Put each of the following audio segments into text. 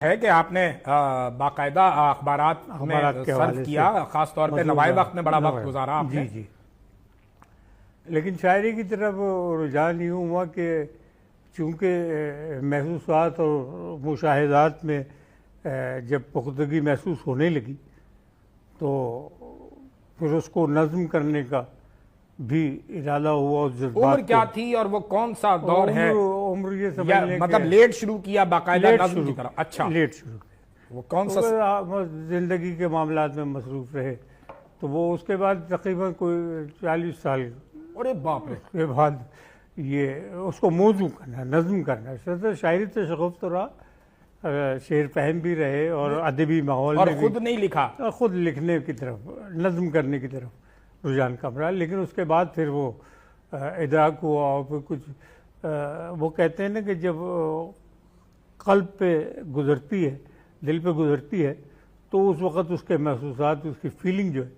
ہے کہ آپ نے باقاعدہ اخبارات میں صرف کیا، خاص طور پہ نوائے وقت میں بڑا وقت گزارا آپ نے۔ جی لیکن شاعری کی طرف رجحان یوں ہوا کہ چونکہ محسوسات اور مشاہدات میں جب پختگی محسوس ہونے لگی تو پھر اس کو نظم کرنے کا بھی ارادہ ہوا۔ عمر کیا تھی اور وہ کون سا دور ہے؟ عمر یہ سمجھ لیں مطلب لیٹ شروع کیا باقاعدہ نظم کی طرف؟ اچھا، لیٹ شروع کیا۔ وہ کون سا؟ زندگی کے معاملات میں مصروف رہے تو وہ اس کے بعد تقریباً کوئی 40 سال ارے باپ رے کے بعد یہ اس کو موضوع کرنا، نظم کرنا، شاعری سے شغف تو رہا، شعر فہم بھی رہے اور ادبی ماحول اور میں خود نہیں لکھا، خود لکھنے کی طرف، نظم کرنے کی طرف رجحان کم رہا۔ لیکن اس کے بعد پھر وہ ادراک ہوا اور پھر کچھ وہ کہتے ہیں نا کہ جب قلب پہ گزرتی ہے، دل پہ گزرتی ہے تو اس وقت اس کے محسوسات، اس کی فیلنگ جو ہے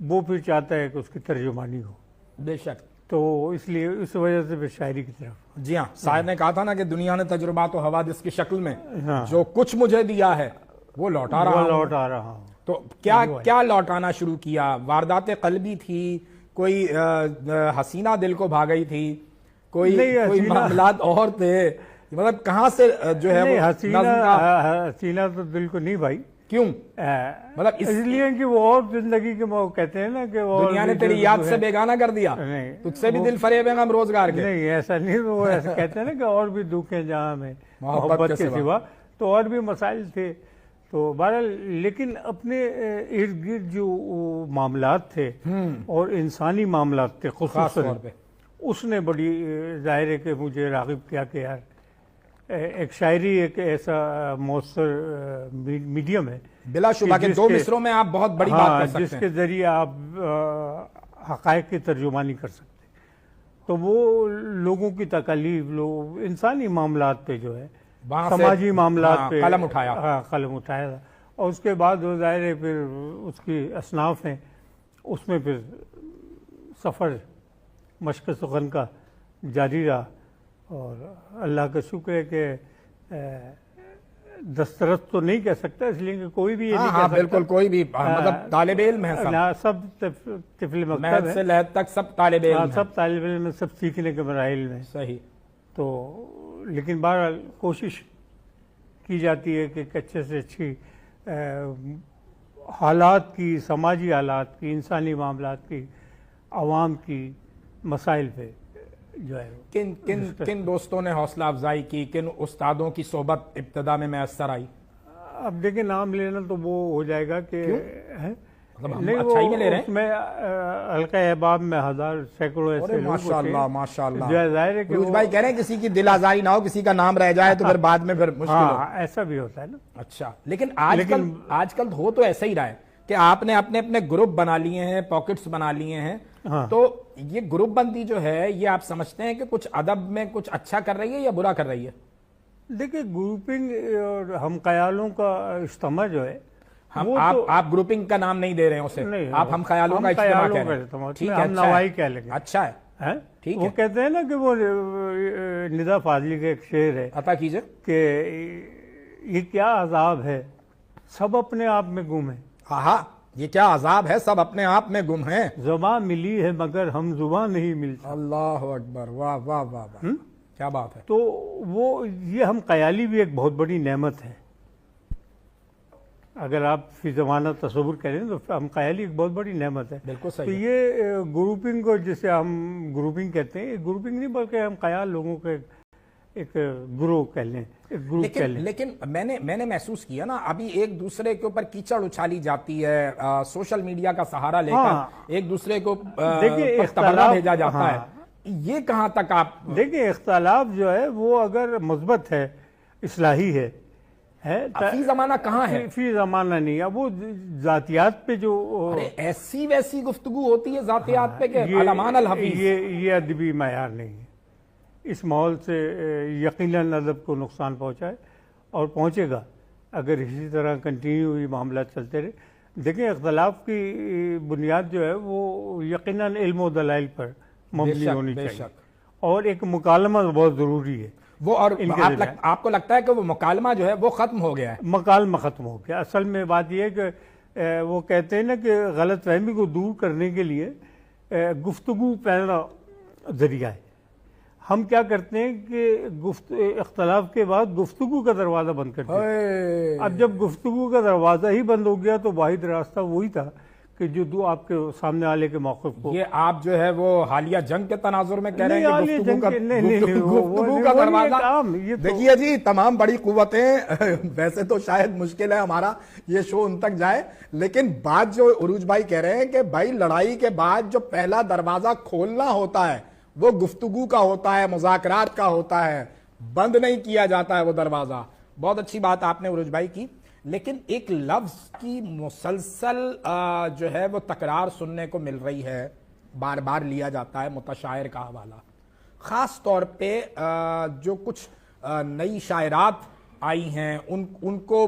وہ پھر چاہتا ہے کہ اس کی ترجمانی ہو۔ بے شک۔ تو اس لیے اس وجہ سے پھر شاعری کی طرف۔ جی ہاں، شاعر نے کہا تھا نا کہ دنیا نے تجربات و حوادث کی شکل میں جو کچھ مجھے دیا ہے وہ لوٹا رہا ہوں۔ تو کیا لوٹانا شروع کیا؟ واردات قلبی تھی، کوئی حسینہ دل کو بھا گئی تھی، کوئی معاملات اور تھے؟ مطلب کہاں سے جو ہے حسینہ تو دل کو نہیں بھائی۔ کیوں؟ مطلب اس لیے کہ وہ اور زندگی کے کہتے ہیں نا کہ دنیا نے تیری یاد سے بیگانہ کر دیا، تجھ سے بھی دل فریب ہے غم روزگار کے۔ نہیں ایسا نہیں، وہ ایسا کہتے ہیں نا کہ اور بھی دکھ ہیں جہاں میں محبت کے سوا، تو اور بھی مسائل تھے۔ تو بہرحال لیکن اپنے ارد گرد جو معاملات تھے اور انسانی معاملات تھے خصوصاً، اس نے بڑی ظاہر ہے کہ مجھے راغب کیا کہ یار ایک شاعری ایک ایسا مؤثر میڈیم ہے بلا شبہ کہ دو مصروں میں آپ بہت بڑی بات کر سکتے ہیں، جس کے ذریعے آپ حقائق کی ترجمانی کر سکتے ہیں۔ تو وہ لوگوں کی تکالیف، انسانی معاملات پہ جو ہے، سماجی معاملات پہ قلم اٹھایا تھا، اور اس کے بعد وہ ظاہر ہے پھر اس کی اصناف ہیں، اس میں پھر سفر مشق سخن کا جاری رہا۔ اور اللہ کا شکر ہے کہ دسترس تو نہیں کہہ سکتا، اس لیے کہ کوئی بھی یہ نہیں کہہ سکتا، بالکل کوئی بھی، مطلب طالب علم ہے سب طفل مکتب ہے، سے لحد تک سب طالب علم، سب طالب علم میں، سب سیکھنے کے مراحل میں۔ صحیح۔ تو لیکن بہرحال کوشش کی جاتی ہے کہ اچھے سے اچھی حالات کی، سماجی حالات کی، انسانی معاملات کی، عوام کی مسائل پہ جو ہے۔ کن دوستوں نے حوصلہ افزائی کی؟ کن استادوں کی صحبت ابتدا میں میسر آئی؟ اب دیکھیں نام لینا تو وہ ہو جائے گا کہ اچھائی میں لے رہے ہیں، اس میں حلقہ احباب میں سینکڑوں ایسے لوگ، ماشاءاللہ جو ہے ظاہر ہے کہ بھائی کہہ رہے ہیں کسی کی دل آزاری نہ ہو، کسی کا نام رہ جائے تو پھر بعد میں پھر مشکل ہو، ایسا بھی ہوتا ہے نا۔ اچھا، لیکن آج کل ہو تو ایسا ہی رہا ہے کہ آپ نے اپنے گروپ بنا لیے ہیں، پاکٹس بنا لیے ہیں، تو یہ گروپ بندی جو ہے یہ آپ سمجھتے ہیں کہ کچھ ادب میں کچھ اچھا کر رہی ہے یا برا کر رہی ہے؟ دیکھیں گروپنگ اور ہم خیالوں کا اجتماع جو ہے، آپ گروپنگ کا نام نہیں دے رہے ہیں اسے، آپ ہم خیالوں کا اجتماع کہہ رہے ہیں، ٹھیک ہے، ہم نوائی کہہ لیں گے، اچھا ہے، ٹھیک ہے۔ وہ کہتے ہیں نا کہ وہ ندا فاضلی کا ایک شعر ہے، عطا کیجئے، کہ یہ کیا عذاب ہے سب اپنے آپ میں گم ہیں۔ ہاں، یہ کیا عذاب ہے سب اپنے آپ میں گم ہیں، زباں ملی ہے مگر ہم زباں نہیں ملتی۔ اللہ اکبر، واہ واہ واہ واہ، کیا بات ہے۔ تو وہ یہ ہم خیالی بھی ایک بہت بڑی نعمت ہے، اگر آپ فی زمانہ تصور کریں تو ہم خیالی ایک بہت بڑی نعمت ہے۔ بالکل تو صحیح۔ یہ گروپنگ کو جسے ہم گروپنگ کہتے ہیں، گروپنگ نہیں بلکہ ہم خیال لوگوں کے ایک گروہ کہہ لیں، ایک گروپ کہہ لیں۔ لیکن میں نے محسوس کیا نا، ابھی ایک دوسرے کے اوپر کیچڑ اچھالی جاتی ہے، سوشل میڈیا کا سہارا لے کر ایک دوسرے کو تبرہ بھیجا جاتا ہے، یہ کہاں تک آپ دیکھیں اختلاف جو ہے وہ اگر مثبت ہے، اصلاحی ہے، فی زمانہ کہاں ہے؟ فی زمانہ نہیں ہے، وہ ذاتیات پہ جو ایسی ویسی گفتگو ہوتی ہے ذاتیات پہ کہ علمان الحفیظ، یہ ادبی معیار نہیں ہے۔ اس ماحول سے یقیناً ادب کو نقصان پہنچا ہے اور پہنچے گا اگر اسی طرح کنٹینیو یہ معاملات چلتے رہے۔ دیکھیں اختلاف کی بنیاد جو ہے وہ یقیناً علم و دلائل پر مبنی ہونی چاہیے، اور ایک مکالمہ بہت ضروری ہے۔ وہ اور آپ کو لگتا ہے کہ وہ مکالمہ جو ہے وہ ختم ہو گیا ہے؟ مکالمہ ختم ہو گیا. اصل میں بات یہ ہے کہ وہ کہتے ہیں نا کہ غلط فہمی کو دور کرنے کے لیے گفتگو پہلا ذریعہ ہے. ہم کیا کرتے ہیں کہ اختلاف کے بعد گفتگو کا دروازہ بند کرتے ہیں. اب جب گفتگو کا دروازہ ہی بند ہو گیا تو واحد راستہ وہی تھا کہ جو آپ کے سامنے والے کے موقف کو. یہ آپ جو ہے وہ حالیہ جنگ کے تناظر میں کہہ رہے ہیں کہ گفتگو کا دروازہ. دیکھیے جی، تمام بڑی قوتیں، ویسے تو شاید مشکل ہے ہمارا یہ شو ان تک جائے، لیکن بات جو عروج بھائی کہہ رہے ہیں کہ بھائی لڑائی کے بعد جو پہلا دروازہ کھولنا ہوتا ہے وہ گفتگو کا ہوتا ہے، مذاکرات کا ہوتا ہے، بند نہیں کیا جاتا ہے وہ دروازہ. بہت اچھی بات آپ نے عروج بھائی کی. لیکن ایک لفظ کی مسلسل جو ہے وہ تکرار سننے کو مل رہی ہے، بار بار لیا جاتا ہے، متشاعر کا حوالہ. خاص طور پہ جو کچھ نئی شاعرات آئی ہیں ان کو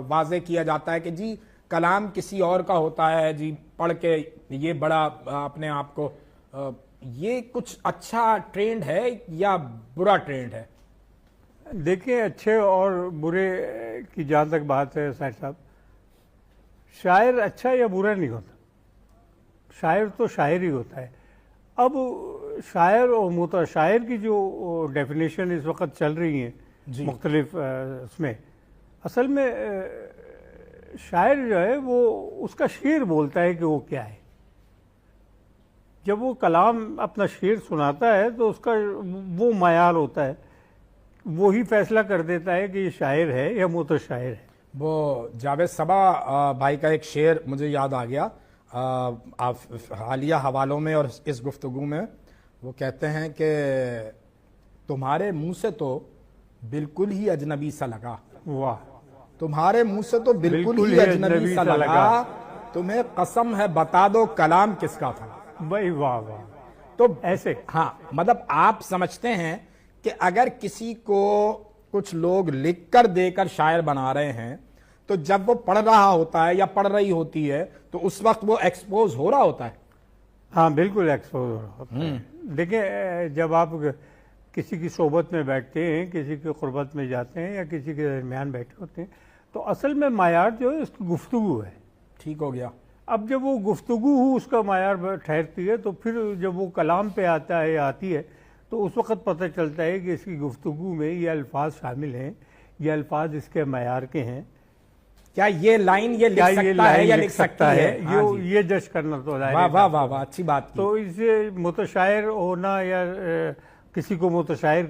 واضح کیا جاتا ہے کہ جی کلام کسی اور کا ہوتا ہے، جی پڑھ کے یہ بڑا اپنے آپ کو. یہ کچھ اچھا ٹرینڈ ہے یا برا ٹرینڈ ہے؟ دیکھیں، اچھے اور برے کی جہاں تک بات ہے سائد صاحب، شاعر اچھا یا برا نہیں ہوتا، شاعر تو شاعر ہی ہوتا ہے. اب شاعر اور متشاعر کی جو ڈیفینیشن اس وقت چل رہی ہیں مختلف اس میں، اصل میں شاعر جو ہے وہ اس کا شعر بولتا ہے کہ وہ کیا ہے. جب وہ کلام اپنا شعر سناتا ہے تو اس کا وہ معیار ہوتا ہے، وہی فیصلہ کر دیتا ہے کہ یہ شاعر ہے یا متشاعر ہے. وہ جاوید صبا بھائی کا ایک شعر مجھے یاد آ گیا حالیہ حوالوں میں اور اس گفتگو میں. وہ کہتے ہیں کہ تمہارے منہ سے تو بالکل ہی اجنبی سا لگا. واہ. تمہارے منہ سے تو بالکل ہی اجنبی سا لگا، تمہیں قسم ہے بتا دو کلام کس کا تھا. بھائی واہ واہ. تو ایسے ہاں، مطلب آپ سمجھتے ہیں کہ اگر کسی کو کچھ لوگ لکھ کر دے کر شاعر بنا رہے ہیں تو جب وہ پڑھ رہا ہوتا ہے یا پڑھ رہی ہوتی ہے تو اس وقت وہ ایکسپوز ہو رہا ہوتا ہے. ہاں بالکل ایکسپوز ہو رہا ہوتا ہے. دیکھیں، جب آپ کسی کی صحبت میں بیٹھتے ہیں، کسی کی قربت میں جاتے ہیں یا کسی کے درمیان بیٹھے ہوتے ہیں تو اصل میں معیار جو ہے اس کی گفتگو ہے. ٹھیک ہو گیا. اب جب وہ گفتگو اس کا معیار ٹھہرتی ہے تو پھر جب وہ کلام پہ آتا ہے یا آتی ہے تو اس وقت پتہ چلتا ہے کہ اس کی گفتگو میں یہ الفاظ شامل ہیں، یہ الفاظ اس کے معیار کے ہیں. کیا یہ لائن یہ لکھ سکتا ہے یا لکھ سکتا ہے، یہ جج کرنا تو ظاہر ہے. واہ واہ واہ، اچھی بات. تو اسے متشاعر ہونا یا کسی کو متشاعر